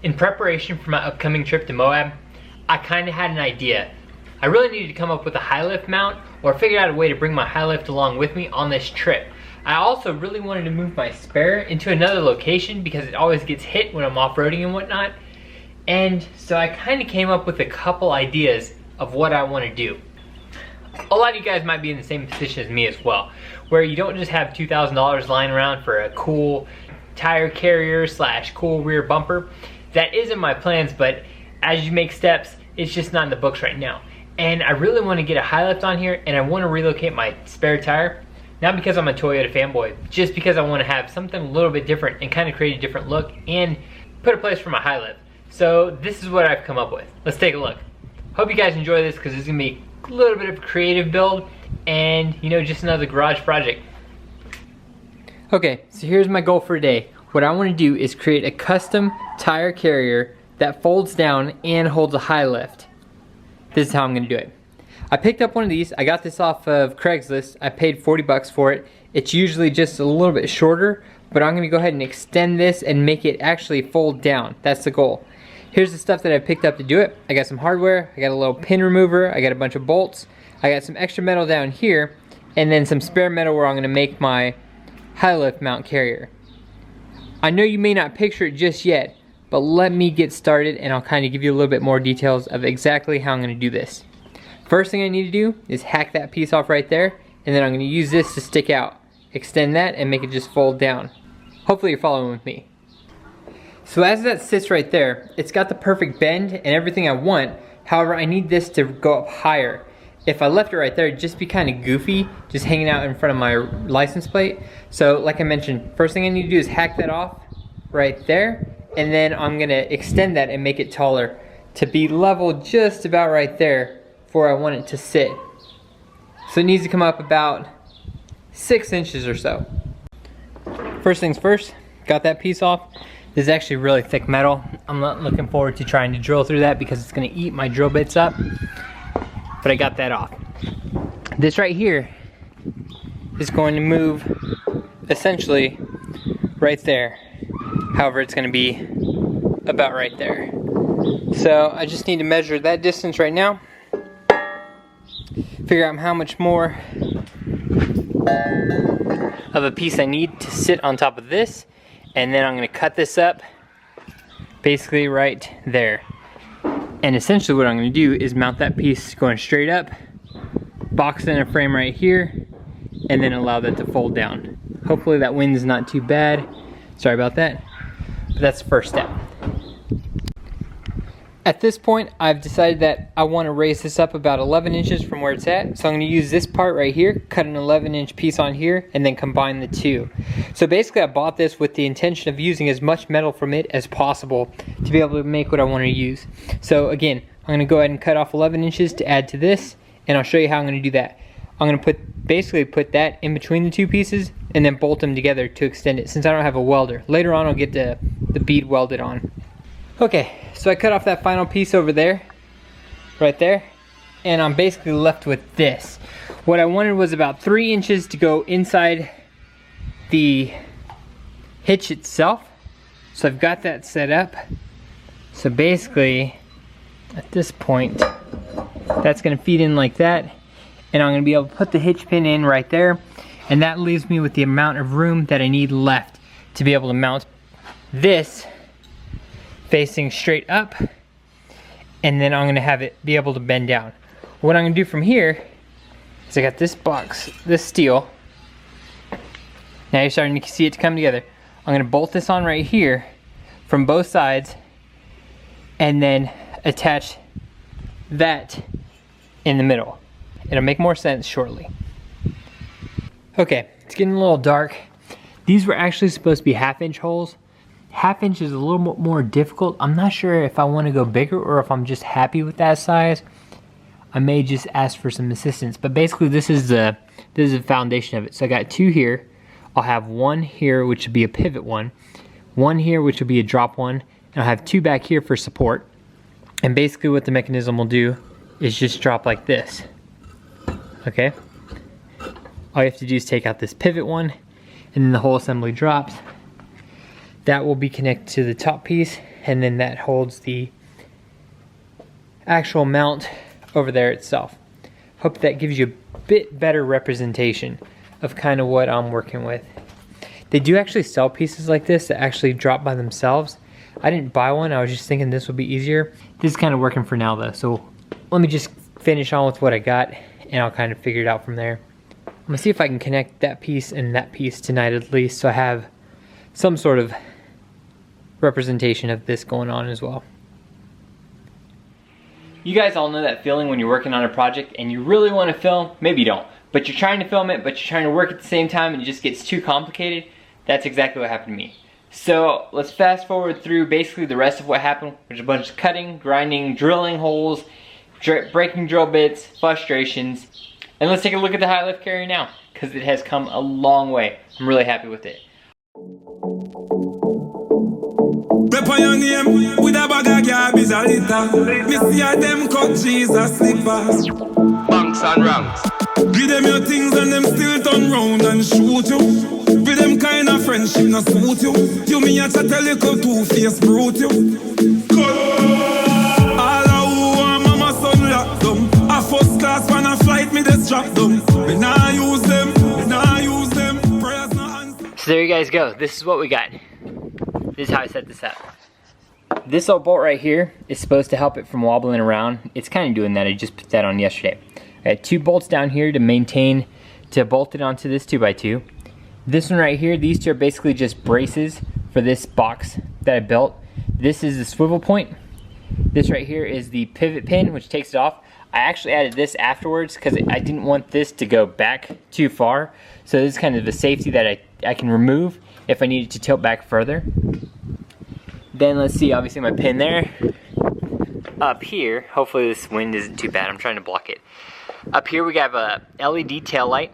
In preparation for my upcoming trip to Moab, I kind of had an idea. I really needed to come up with a high lift mount or figure out a way to bring my high lift along with me on this trip. I also really wanted to move my spare into another location because it always gets hit when I'm off-roading and whatnot. And so I kind of came up with a couple ideas of what I want to do. A lot of you guys might be in the same position as me as well, where you don't just have $2,000 lying around for a cool tire carrier / cool rear bumper. That is in my plans, but as you make steps, it's just not in the books right now. And I really want to get a high lift on here, and I want to relocate my spare tire. Not because I'm a Toyota fanboy, just because I want to have something a little bit different and kind of create a different look and put a place for my high lift. So this is what I've come up with. Let's take a look. Hope you guys enjoy this because it's going to be a little bit of a creative build and, you know, just another garage project. Okay, so here's my goal for today. What I want to do is create a custom tire carrier that folds down and holds a high lift. This is how I'm going to do it. I picked up one of these. I got this off of Craigslist. I paid 40 bucks for it. It's usually just a little bit shorter, but I'm going to go ahead and extend this and make it actually fold down. That's the goal. Here's the stuff that I picked up to do it. I got some hardware, I got a little pin remover, I got a bunch of bolts, I got some extra metal down here, and then some spare metal where I'm going to make my high lift mount carrier. I know you may not picture it just yet, but let me get started and I'll kind of give you a little bit more details of exactly how I'm going to do this. First thing I need to do is hack that piece off right there, and then I'm going to use this to stick out. Extend that and make it just fold down. Hopefully you're following with me. So as that sits right there, it's got the perfect bend and everything I want. However, I need this to go up higher. If I left it right there, it'd just be kind of goofy, just hanging out in front of my license plate. So like I mentioned, first thing I need to do is hack that off right there, and then I'm going to extend that and make it taller to be level just about right there where I want it to sit. So it needs to come up about 6 inches or so. First things first, got that piece off. This is actually really thick metal. I'm not looking forward to trying to drill through that because it's going to eat my drill bits up. But I got that off. This right here is going to move essentially right there. However, it's going to be about right there. So I just need to measure that distance right now. Figure out how much more of a piece I need to sit on top of this, and then I'm going to cut this up basically right there. And essentially what I'm going to do is mount that piece going straight up, box in a frame right here, and then allow that to fold down. Hopefully that wind is not too bad. Sorry about that, but that's the first step. At this point, I've decided that I want to raise this up about 11 inches from where it's at. So I'm going to use this part right here, cut an 11-inch piece on here, and then combine the two. So basically I bought this with the intention of using as much metal from it as possible to be able to make what I want to use. So again, I'm going to go ahead and cut off 11 inches to add to this, and I'll show you how I'm going to do that. I'm going to basically put that in between the two pieces and then bolt them together to extend it, since I don't have a welder. Later on I'll get the bead welded on. Okay, so I cut off that final piece over there, right there, and I'm basically left with this. What I wanted was about 3 inches to go inside the hitch itself. So I've got that set up. So basically, at this point, that's gonna feed in like that, and I'm gonna be able to put the hitch pin in right there, and that leaves me with the amount of room that I need left to be able to mount this facing straight up, and then I'm gonna have it be able to bend down. What I'm gonna do from here is I got this box, this steel. Now you're starting to see it come together. I'm gonna bolt this on right here from both sides and then attach that in the middle. It'll make more sense shortly. Okay, it's getting a little dark. These were actually supposed to be 1/2-inch holes. 1/2 inch is a little bit more difficult. I'm not sure if I want to go bigger or if I'm just happy with that size. I may just ask for some assistance, but basically this is the foundation of it. So I got 2 here. I'll have 1 here, which would be a pivot one. 1 here, which would be a drop one. And I'll have 2 back here for support. And basically what the mechanism will do is just drop like this. Okay? All you have to do is take out this pivot one, and then the whole assembly drops. That will be connected to the top piece, and then that holds the actual mount over there itself. Hope that gives you a bit better representation of kind of what I'm working with. They do actually sell pieces like this that actually drop by themselves. I didn't buy one, I was just thinking this would be easier. This is kind of working for now though, so let me just finish on with what I got and I'll kind of figure it out from there. I'm gonna see if I can connect that piece and that piece tonight at least, so I have some sort of representation of this going on as well. You guys all know that feeling when you're working on a project and you really want to film, maybe you don't, but you're trying to film it, but you're trying to work at the same time and it just gets too complicated. That's exactly what happened to me. So let's fast forward through basically the rest of what happened. There's a bunch of cutting, grinding, drilling holes, breaking drill bits, frustrations, and let's take a look at the high lift carrier now, because it has come a long way. I'm really happy with it. Rep on your name with a bag of garbage a litter. Me see a them cut Jesus slippers. Banks and ranks. Give them your things and them still turn round and shoot you. With them kind of friendship not suit you. You me a chat a little two-faced brute you. All a who and mama son lock them. A first class when a flight me just drop them. Me nah use them, me nah use them. Prayers not answer. So there you guys go, this is what we got. This is how I set this up. This old bolt right here is supposed to help it from wobbling around. It's kind of doing that, I just put that on yesterday. I had 2 bolts down here to bolt it onto this 2x2. This one right here, these 2 are basically just braces for this box that I built. This is the swivel point. This right here is the pivot pin, which takes it off. I actually added this afterwards because I didn't want this to go back too far. So this is kind of the safety that I can remove if I need it to tilt back further. Then let's see, obviously my pin there. Up here, hopefully this wind isn't too bad, I'm trying to block it. Up here we have a LED tail light,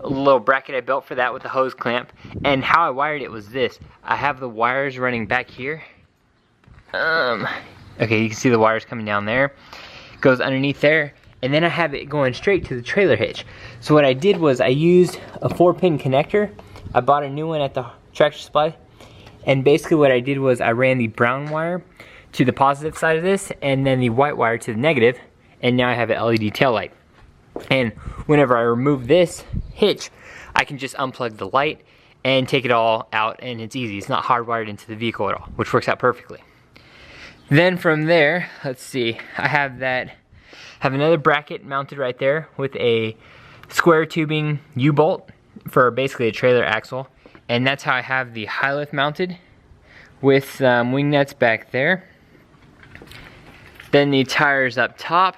a little bracket I built for that with a hose clamp. And how I wired it was this. I have the wires running back here. Okay, you can see the wires coming down there. It goes underneath there. And then I have it going straight to the trailer hitch. So what I did was I used a 4-pin connector. I bought a new one at the Tractor Supply. And basically what I did was I ran the brown wire to the positive side of this and then the white wire to the negative, and now I have an LED tail light. And whenever I remove this hitch, I can just unplug the light and take it all out, and it's easy. It's not hardwired into the vehicle at all, which works out perfectly. Then from there, let's see, I have another bracket mounted right there with a square tubing U-bolt for basically a trailer axle. And that's how I have the high lift mounted with wing nuts back there. Then the tires up top,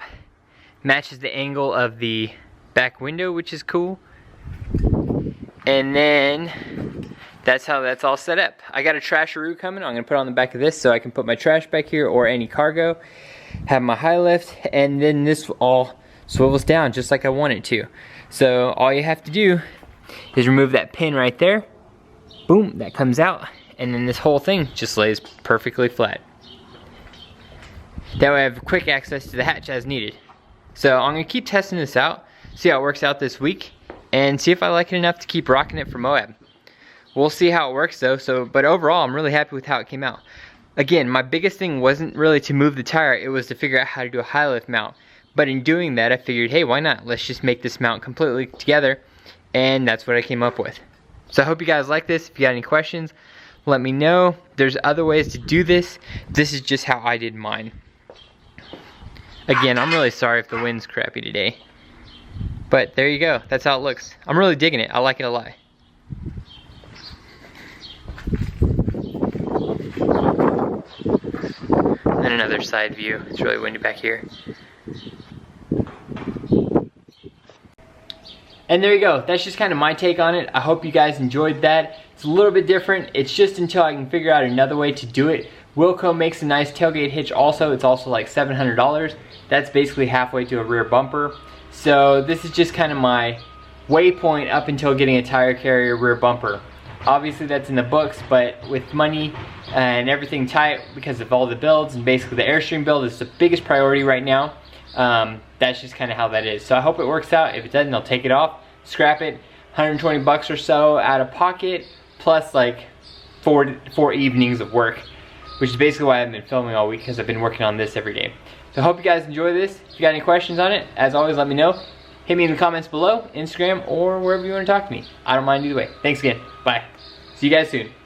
matches the angle of the back window, which is cool. And then that's how that's all set up. I got a trasheroo coming. I'm gonna put on the back of this so I can put my trash back here or any cargo. Have my high lift, and then this all swivels down just like I want it to. So all you have to do is remove that pin right there. Boom, that comes out, and then this whole thing just lays perfectly flat. That way I have quick access to the hatch as needed. So I'm gonna keep testing this out, see how it works out this week, and see if I like it enough to keep rocking it for Moab. We'll see how it works though, but overall I'm really happy with how it came out. Again, my biggest thing wasn't really to move the tire, it was to figure out how to do a high lift mount. But in doing that, I figured, hey, why not? Let's just make this mount completely together, and that's what I came up with. So I hope you guys like this. If you got any questions, let me know. There's other ways to do this. This is just how I did mine. Again, I'm really sorry if the wind's crappy today. But there you go. That's how it looks. I'm really digging it. I like it a lot. And another side view. It's really windy back here. And there you go, that's just kind of my take on it. I hope you guys enjoyed that. It's a little bit different. It's just until I can figure out another way to do it. Wilco makes a nice tailgate hitch also. It's also like $700. That's basically halfway to a rear bumper. So this is just kind of my waypoint up until getting a tire carrier rear bumper. Obviously that's in the books, but with money and everything tight because of all the builds, and basically the Airstream build is the biggest priority right now. That's just kind of how that is. So I hope it works out. If it doesn't, I'll take it off, scrap it, 120 bucks or so out of pocket, plus like four evenings of work. which is basically why I haven't been filming all week, because I've been working on this every day. So I hope you guys enjoy this. If you got any questions on it, as always, let me know. Hit me in the comments below, Instagram, or wherever you want to talk to me. I don't mind either way. Thanks again. Bye. See you guys soon.